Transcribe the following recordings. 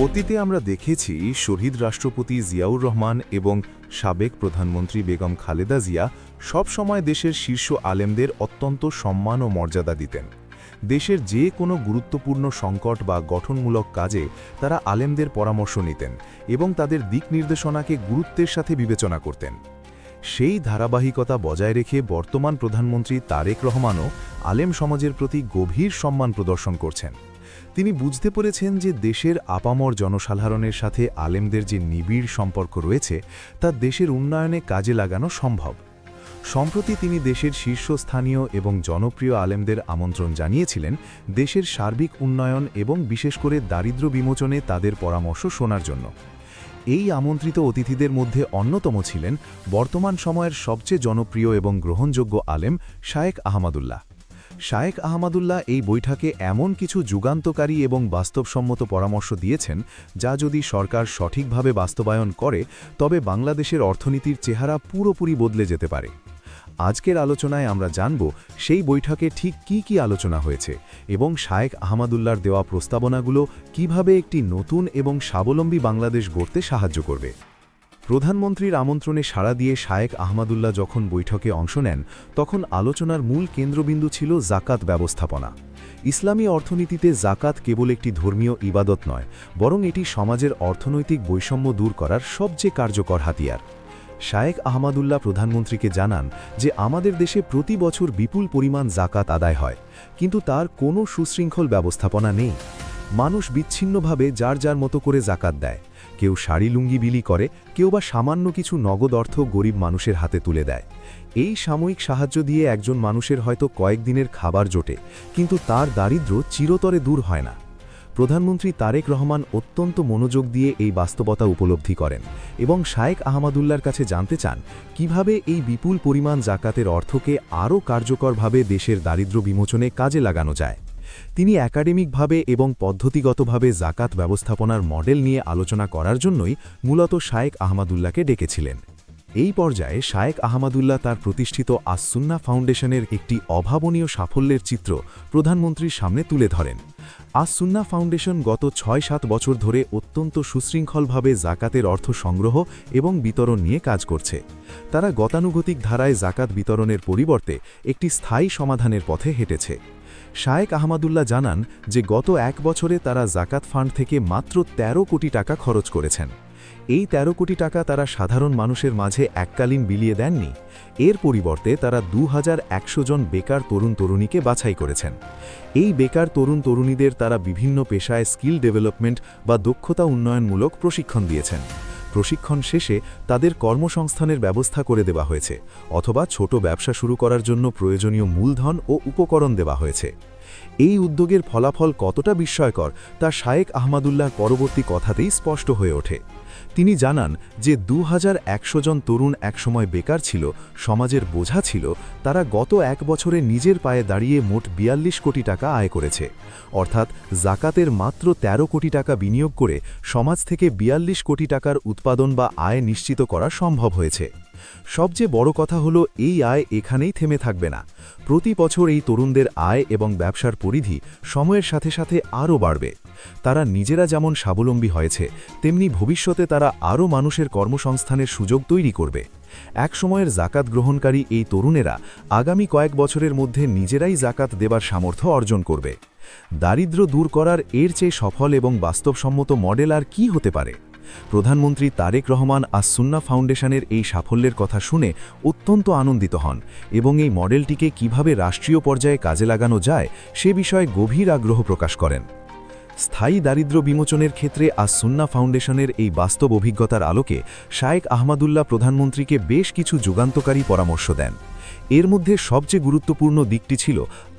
অতীতে আমরা দেখেছি শহীদ রাষ্ট্রপতি জিয়াউর রহমান এবং সাবেক প্রধানমন্ত্রী বেগম খালেদা জিয়া সব সময় দেশের শীর্ষ আলেমদের অত্যন্ত সম্মান ও মর্যাদা দিতেন। দেশের যে কোনো গুরুত্বপূর্ণ সংকট বা গঠনমূলক কাজে তারা আলেমদের পরামর্শ নিতেন এবং তাদের দিক নির্দেশনাকে গুরুত্বের সাথে বিবেচনা করতেন। সেই ধারাবাহিকতা বজায় রেখে বর্তমান প্রধানমন্ত্রী তারেক রহমানও আলেম সমাজের প্রতি গভীর সম্মান প্রদর্শন করছেন। তিনি বুঝতে পেরেছেন যে দেশের আপামর জনসাধারণের সাথে আলেমদের যে নিবিড় সম্পর্ক রয়েছে তা দেশের উন্নয়নে কাজে লাগানো সম্ভব। সম্প্রতি তিনি দেশের শীর্ষস্থানীয় এবং জনপ্রিয় আলেমদের আমন্ত্রণ জানিয়েছিলেন দেশের সার্বিক উন্নয়ন এবং বিশেষ করে দারিদ্র্য বিমোচনে তাদের পরামর্শ শোনার জন্য। এই আমন্ত্রিত অতিথিদের মধ্যে অন্যতম ছিলেন বর্তমান সময়ের সবচেয়ে জনপ্রিয় এবং গ্রহণযোগ্য আলেম শায়েখ আহমদুল্লাহ। শায়েখ আহমদুল্লাহ এই বৈঠকে এমন কিছু যুগান্তকারী এবং বাস্তবসম্মত পরামর্শ দিয়েছেন যা যদি সরকার সঠিকভাবে বাস্তবায়ন করে তবে বাংলাদেশের অর্থনীতির চেহারা পুরোপুরি বদলে যেতে পারে। আজকের আলোচনায় আমরা জানব সেই বৈঠকে ঠিক কি আলোচনা হয়েছে এবং শায়েখ আহমদুল্লাহর দেওয়া প্রস্তাবনাগুলো কিভাবে একটি নতুন এবং স্বাবলম্বী বাংলাদেশ গড়তে সাহায্য করবে। প্রধানমন্ত্রীর আমন্ত্রণে সাড়া দিয়ে শায়েখ আহমদুল্লাহ যখন বৈঠকে অংশ নেন তখন আলোচনার মূল কেন্দ্রবিন্দু ছিল জাকাত ব্যবস্থাপনা। ইসলামী অর্থনীতিতে জাকাত কেবল একটি ধর্মীয় ইবাদত নয়, বরং এটি সমাজের অর্থনৈতিক বৈষম্য দূর করার সবচেয়ে কার্যকর হাতিয়ার। শায়েখ আহমদুল্লাহ প্রধানমন্ত্রীকে জানান যে আমাদের দেশে প্রতি বছর বিপুল পরিমাণ জাকাত আদায় হয়, কিন্তু তার কোনো সুশৃঙ্খল ব্যবস্থাপনা নেই। মানুষ বিচ্ছিন্নভাবে যার যার মতো করে জাকাত দেয়। কেউ শাড়ি লুঙ্গি বিলি করে, কেউ বা সামান্য কিছু নগদ অর্থ গরিব মানুষের হাতে তুলে দেয়। এই সাময়িক সাহায্য দিয়ে একজন মানুষের হয়তো কয়েকদিনের খাবার জোটে, কিন্তু তার দারিদ্র্য চিরতরে দূর হয় না। প্রধানমন্ত্রী তারেক রহমান অত্যন্ত মনোযোগ দিয়ে এই বাস্তবতা উপলব্ধি করেন এবং শায়েখ আহমদুল্লাহর কাছে জানতে চান কিভাবে এই বিপুল পরিমাণ জাকাতের অর্থকে আরও কার্যকরভাবে দেশের দারিদ্র্য বিমোচনে কাজে লাগানো যায়। তিনি একাডেমিকভাবে এবং পদ্ধতিগতভাবে জাকাত ব্যবস্থাপনার মডেল নিয়ে আলোচনা করার জন্যই মূলত শায়েখ আহমদুল্লাহকে ডেকেছিলেন। এই পর্যায়ে শায়েখ আহমদুল্লাহ তার প্রতিষ্ঠিত আস-সুন্নাহ ফাউন্ডেশনের একটি অভাবনীয় সাফল্যের চিত্র প্রধানমন্ত্রীর সামনে তুলে ধরেন। আস-সুন্নাহ ফাউন্ডেশন গত ৬-৭ বছর ধরে অত্যন্ত সুশৃঙ্খলভাবে জাকাতের অর্থ সংগ্রহ এবং বিতরণ নিয়ে কাজ করছে। তারা গতানুগতিক ধারায় জাকাত বিতরণের পরিবর্তে একটি স্থায়ী সমাধানের পথে হেঁটেছে। শায়েখ আহমদুল্লাহ জানান যে গত ১ বছরে তারা জাকাত ফান্ড থেকে মাত্র ১৩ কোটি টাকা খরচ করেছেন। এই ১৩ কোটি টাকা তারা সাধারণ মানুষের মাঝে এককালীন বিলিয়ে দেননি। এর পরিবর্তে তারা ২১০০ জন বেকার তরুণ তরুণীকে বাছাই করেছেন। এই বেকার তরুণ তরুণীদের তারা বিভিন্ন পেশায় স্কিল ডেভেলপমেন্ট বা দক্ষতা উন্নয়নমূলক প্রশিক্ষণ দিয়েছেন। প্রশিক্ষণ শেষে তাদের কর্মসংস্থানের ব্যবস্থা করে দেওয়া হয়েছে অথবা ছোট ব্যবসা শুরু করার জন্য প্রয়োজনীয় মূলধন ও উপকরণ দেওয়া হয়েছে। এই উদ্যোগের ফলাফল কতটা বিস্ময়কর তা শায়েখ আহমদুল্লাহর পরবর্তী কথাতেই স্পষ্ট হয়ে ওঠে। তিনি জানান যে ২১০০ জন তরুণ একসময় বেকার ছিল, সমাজের বোঝা ছিল, তারা গত ১ বছরে নিজের পায়ে দাঁড়িয়ে মোট ৪২ কোটি টাকা আয় করেছে। অর্থাৎ জাকাতের মাত্র ১৩ কোটি টাকা বিনিয়োগ করে সমাজ থেকে ৪২ কোটি টাকার উৎপাদন বা আয় নিশ্চিত করা সম্ভব হয়েছে। সবচেয়ে বড় কথা হলো এই আয় এখানেই থেমে থাকবে না। প্রতি বছর এই তরুণদের আয় এবং ব্যবসার পরিধি সময়ের সাথে সাথে আরও বাড়বে। তারা নিজেরা যেমন স্বাবলম্বী হয়েছে, তেমনি ভবিষ্যতে তারা আরও মানুষের কর্মসংস্থানের সুযোগ তৈরি করবে। এক সময়ের জাকাত গ্রহণকারী এই তরুণেরা আগামী কয়েক বছরের মধ্যে নিজেরাই জাকাত দেবার সামর্থ্য অর্জন করবে। দারিদ্র্য দূর করার এর চেয়ে সফল এবং বাস্তবসম্মত মডেল আর কি হতে পারে? প্রধানমন্ত্রী তারেক রহমান আস-সুন্নাহ ফাউন্ডেশনের এই সাফল্যের কথা শুনে অত্যন্ত আনন্দিত হন এবং এই মডেলটিকে কিভাবে রাষ্ট্রীয় পর্যায়ে কাজে লাগানো যায় সে বিষয়ে গভীর আগ্রহ প্রকাশ করেন। স্থায়ী দারিদ্র্য বিমোচনের ক্ষেত্রে আস-সুন্নাহ ফাউন্ডেশনের এই বাস্তব অভিজ্ঞতার আলোকে শায়েখ আহমদুল্লাহ প্রধানমন্ত্রীকে বেশ কিছু যুগান্তকারী পরামর্শ দেন। এর মধ্যে সবচেয়ে গুরুত্বপূর্ণ দিকটি ছিল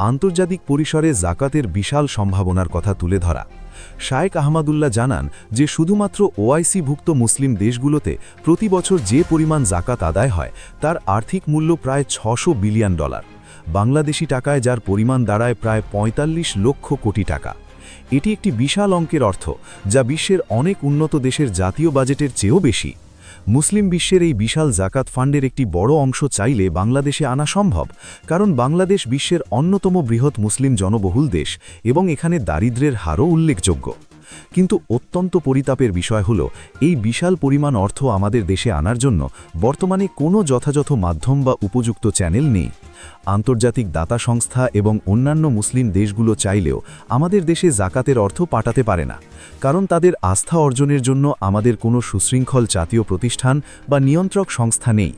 আন্তর্জাতিক পরিসরে জাকাতের বিশাল সম্ভাবনার কথা তুলে ধরা। শায়েখ আহমদুল্লাহ জানান যে শুধুমাত্র ওআইসি-ভুক্ত মুসলিম দেশগুলোতে প্রতি বছর যে পরিমাণ জাকাত আদায় হয় তার আর্থিক মূল্য প্রায় $৬০০ বিলিয়ন। বাংলাদেশি টাকায় যার পরিমাণ দাঁড়ায় প্রায় ৪৫ লক্ষ কোটি টাকা। এটি একটি বিশাল অঙ্কের অর্থ যা বিশ্বের অনেক উন্নত দেশের জাতীয় বাজেটের চেয়েও বেশি। মুসলিম বিশ্বের এই বিশাল জাকাত ফান্ডের একটি বড় অংশ চাইলে বাংলাদেশে আনা সম্ভব, কারণ বাংলাদেশ বিশ্বের অন্যতম বৃহৎ মুসলিম জনবহুল দেশ এবং এখানে দারিদ্র্যের হারও উল্লেখযোগ্য। কিন্তু অত্যন্ত পরিতাপের বিষয় হল এই বিশাল পরিমাণ অর্থ আমাদের দেশে আনার জন্য বর্তমানে কোনো যথাযথ মাধ্যম বা উপযুক্ত চ্যানেল নেই। আন্তর্জাতিক দাতা সংস্থা এবং অন্যান্য মুসলিম দেশগুলো চাইলেও আমাদের দেশে জাকাতের অর্থ পাঠাতে পারে না, কারণ তাদের আস্থা অর্জনের জন্য আমাদের কোনো সুশৃঙ্খল জাতীয় প্রতিষ্ঠান বা নিয়ন্ত্রক সংস্থা নেই।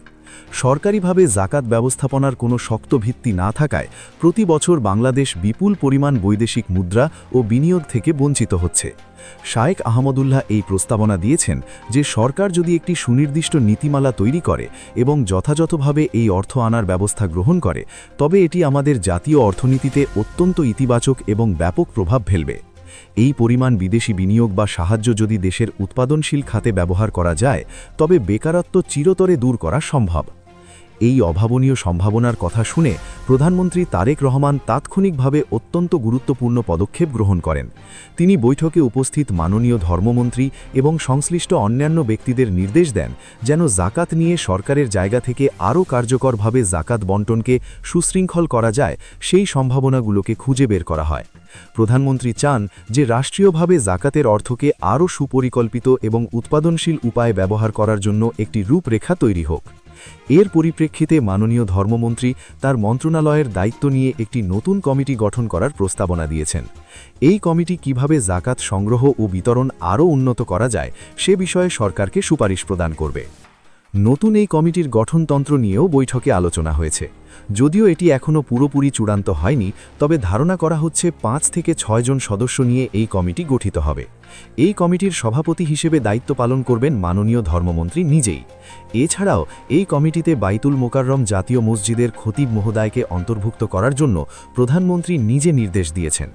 সরকারিভাবে জাকাত ব্যবস্থাপনার কোনো শক্ত ভিত্তি না থাকায় প্রতি বছর বাংলাদেশ বিপুল পরিমাণ বৈদেশিক মুদ্রা ও বিনিয়োগ থেকে বঞ্চিত হচ্ছে। শায়েখ আহমদুল্লাহ এই প্রস্তাবনা দিয়েছেন যে সরকার যদি একটি সুনির্দিষ্ট নীতিমালা তৈরি করে এবং যথাযথভাবে এই অর্থ আনার ব্যবস্থা গ্রহণ করে, তবে এটি আমাদের জাতীয় অর্থনীতিতে অত্যন্ত ইতিবাচক এবং ব্যাপক প্রভাব ফেলবে। এই পরিমাণ বিদেশি বিনিয়োগ বা সাহায্য যদি দেশের উৎপাদনশীল খাতে ব্যবহার করা যায়, তবে বেকারত্ব চিরতরে দূর করা সম্ভব। এই অভাবনীয় সম্ভাবনার কথা শুনে প্রধানমন্ত্রী তারেক রহমান তাৎক্ষণিকভাবে অত্যন্ত গুরুত্বপূর্ণ পদক্ষেপ গ্রহণ করেন। তিনি বৈঠকে উপস্থিত মাননীয় ধর্মমন্ত্রী এবং সংশ্লিষ্ট অন্যান্য ব্যক্তিদের নির্দেশ দেন যেন জাকাত নিয়ে সরকারের জায়গা থেকে আরও কার্যকরভাবে জাকাত বণ্টনকে সুশৃঙ্খল করা যায়, সেই সম্ভাবনাগুলোকে খুঁজে বের করা হয়। প্রধানমন্ত্রী চান যে রাষ্ট্রীয়ভাবে জাকাতের অর্থকে আরও সুপরিকল্পিত এবং উৎপাদনশীল উপায়ে ব্যবহার করার জন্য একটি রূপরেখা তৈরি হোক। এর পরিপ্রেক্ষিতে মাননীয় ধর্মমন্ত্রী তার মন্ত্রণালয়ের দায়িত্ব নিয়ে একটি নতুন কমিটি গঠন করার প্রস্তাবনা দিয়েছেন। এই কমিটি কিভাবে জাকাত সংগ্রহ ও বিতরণ আরও উন্নত করা যায় সে বিষয়ে সরকারকে সুপারিশ প্রদান করবে। নতুন এই কমিটির গঠনতন্ত্র নিয়েও বৈঠকে আলোচনা হয়েছে। যদিও এটি এখনও পুরোপুরি চূড়ান্ত হয়নি, তবে ধারণা করা হচ্ছে 5 থেকে 6 জন সদস্য নিয়ে এই কমিটি গঠিত হবে। এই কমিটির সভাপতি হিসেবে দায়িত্ব পালন করবেন মাননীয় ধর্মমন্ত্রী নিজেই। এছাড়াও এই কমিটিতে বাইতুল মোকাররম জাতীয় মসজিদের খতিব মহোদয়কে অন্তর্ভুক্ত করার জন্য প্রধানমন্ত্রী নিজে নির্দেশ দিয়েছেন।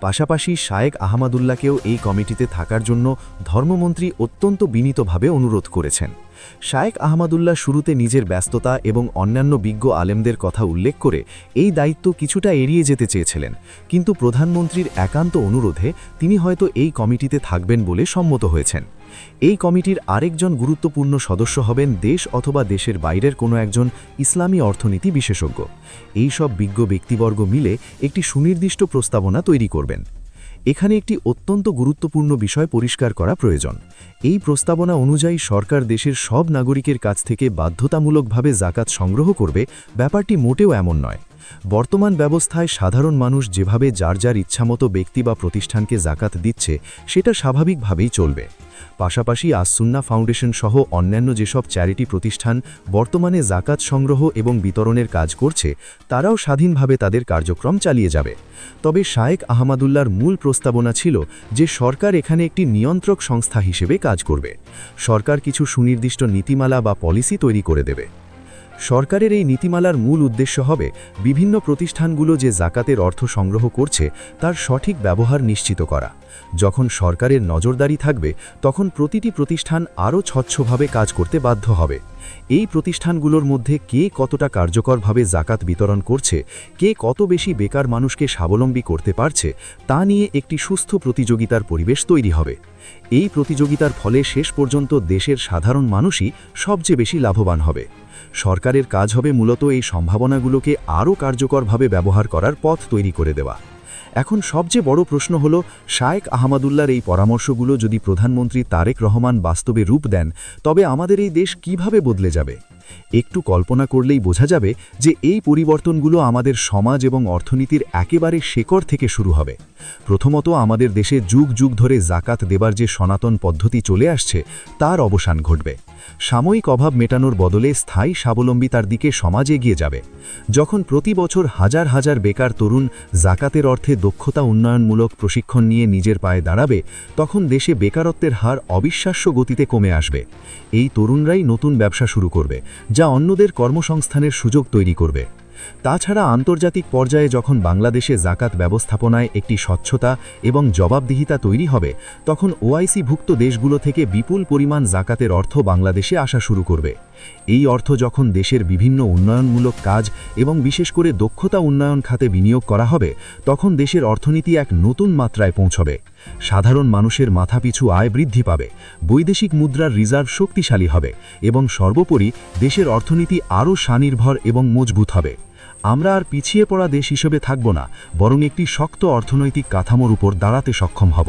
পাশাপাশি শায়েখ আহমদুল্লাহকেও এই কমিটিতে থাকার জন্য ধর্মমন্ত্রী অত্যন্ত বিনীতভাবে অনুরোধ করেছেন। শায়েখ আহমদুল্লাহ শুরুতে নিজের ব্যস্ততা এবং অন্যান্য বিজ্ঞ আলেমদের কথা উল্লেখ করে এই দায়িত্ব কিছুটা এড়িয়ে যেতে চেয়েছিলেন, কিন্তু প্রধানমন্ত্রীর একান্ত অনুরোধে তিনি হয়তো এই কমিটিতে থাকবেন বলে সম্মত হয়েছেন। এই কমিটির আরেকজন গুরুত্বপূর্ণ সদস্য হবেন দেশ অথবা দেশের বাইরের কোনো একজন ইসলামী অর্থনীতি বিশেষজ্ঞ। এই সব বিজ্ঞ ব্যক্তিবর্গ মিলে একটি সুনির্দিষ্ট প্রস্তাবনা তৈরি করবেন। এখানে একটি অত্যন্ত গুরুত্বপূর্ণ বিষয় পরিষ্কার করা প্রয়োজন। এই প্রস্তাবনা অনুযায়ী সরকার দেশের সব নাগরিকের কাছ থেকে বাধ্যতামূলকভাবে জাকাত সংগ্রহ করবে, ব্যাপারটি মোটেও এমন নয়। বর্তমান ব্যবস্থায় সাধারণ মানুষ যেভাবে যার যার ইচ্ছামতো ব্যক্তি বা প্রতিষ্ঠানকে জাকাত দিচ্ছে, সেটা স্বাভাবিকভাবেই চলবে। পাশাপাশি আস-সুন্নাহ ফাউন্ডেশন সহ অন্যান্য যেসব চ্যারিটি প্রতিষ্ঠান বর্তমানে জাকাত সংগ্রহ এবং বিতরণের কাজ করছে, তারাও স্বাধীনভাবে তাদের কার্যক্রম চালিয়ে যাবে। তবে শায়েখ আহমদুল্লাহর মূল প্রস্তাবনা ছিল যে সরকার এখানে একটি নিয়ন্ত্রক সংস্থা হিসেবে কাজ করবে। সরকার কিছু সুনির্দিষ্ট নীতিমালা বা পলিসি তৈরি করে দেবে। সরকারের এই নীতিমালার মূল উদ্দেশ্য হবে বিভিন্ন প্রতিষ্ঠানগুলো যে জাকাতের অর্থ সংগ্রহ করছে তার সঠিক ব্যবহার নিশ্চিত করা। যখন সরকারের নজরদারি থাকবে, তখন প্রতিটি প্রতিষ্ঠান আরও স্বচ্ছভাবে কাজ করতে বাধ্য হবে। এই প্রতিষ্ঠানগুলোর মধ্যে কে কতটা কার্যকরভাবে জাকাত বিতরণ করছে, কে কত বেশি বেকার মানুষকে স্বাবলম্বী করতে পারছে, তা নিয়ে একটি সুস্থ প্রতিযোগিতার পরিবেশ তৈরি হবে। এই প্রতিযোগিতার ফলে শেষ পর্যন্ত দেশের সাধারণ মানুষই সবচেয়ে বেশি লাভবান হবে। সরকারের কাজ হবে মূলত এই সম্ভাবনাগুলোকে আরও কার্যকরভাবে ব্যবহার করার পথ তৈরি করে দেওয়া। এখন সবচেয়ে বড় প্রশ্ন হল, শায়েখ আহমদুল্লাহর এই পরামর্শগুলো যদি প্রধানমন্ত্রী তারেক রহমান বাস্তবে রূপ দেন, তবে আমাদের এই দেশ কিভাবে বদলে যাবে। একটু কল্পনা করলেই বোঝা যাবে যে এই পরিবর্তনগুলো আমাদের সমাজ এবং অর্থনীতির একেবারে শেকড় থেকে শুরু হবে। প্রথমত, আমাদের দেশে যুগ যুগ ধরে জাকাত দেবার যে সনাতন পদ্ধতি চলে আসছে, তার অবসান ঘটবে। সাময়িক অভাব মেটানোর বদলে স্থায়ী স্বাবলম্বিতার দিকে সমাজ এগিয়ে যাবে। যখন প্রতি বছর হাজার হাজার বেকার তরুণ জাকাতের অর্থে দক্ষতা উন্নয়নমূলক প্রশিক্ষণ নিয়ে নিজের পায়ে দাঁড়াবে, তখন দেশে বেকারত্বের হার অবিশ্বাস্য গতিতে কমে আসবে। এই তরুণরাই নতুন ব্যবসা শুরু করবে, যা অন্যদের কর্মসংস্থানের সুযোগ তৈরি করবে। তাছাড়া আন্তর্জাতিক পর্যায়ে যখন বাংলাদেশে জাকাত ব্যবস্থাপনায় একটি স্বচ্ছতা এবং জবাবদিহিতা তৈরি হবে, তখন ওআইসি-ভুক্ত দেশগুলো থেকে বিপুল পরিমাণ জাকাতের অর্থ বাংলাদেশে আসা শুরু করবে। এই অর্থ যখন দেশের বিভিন্ন উন্নয়নমূলক কাজ এবং বিশেষ করে দক্ষতা উন্নয়ন খাতে বিনিয়োগ করা হবে, তখন দেশের অর্থনীতি এক নতুন মাত্রায় পৌঁছবে। সাধারণ মানুষের মাথাপিছু আয় বৃদ্ধি পাবে, বৈদেশিক মুদ্রার রিজার্ভ শক্তিশালী হবে এবং সর্বোপরি দেশের অর্থনীতি আরও স্বনির্ভর এবং মজবুত হবে। আমরা আর পিছিয়ে পড়া দেশ হিসেবে থাকব না, বরং একটি শক্ত অর্থনৈতিক কাঠামোর উপর দাঁড়াতে সক্ষম হব।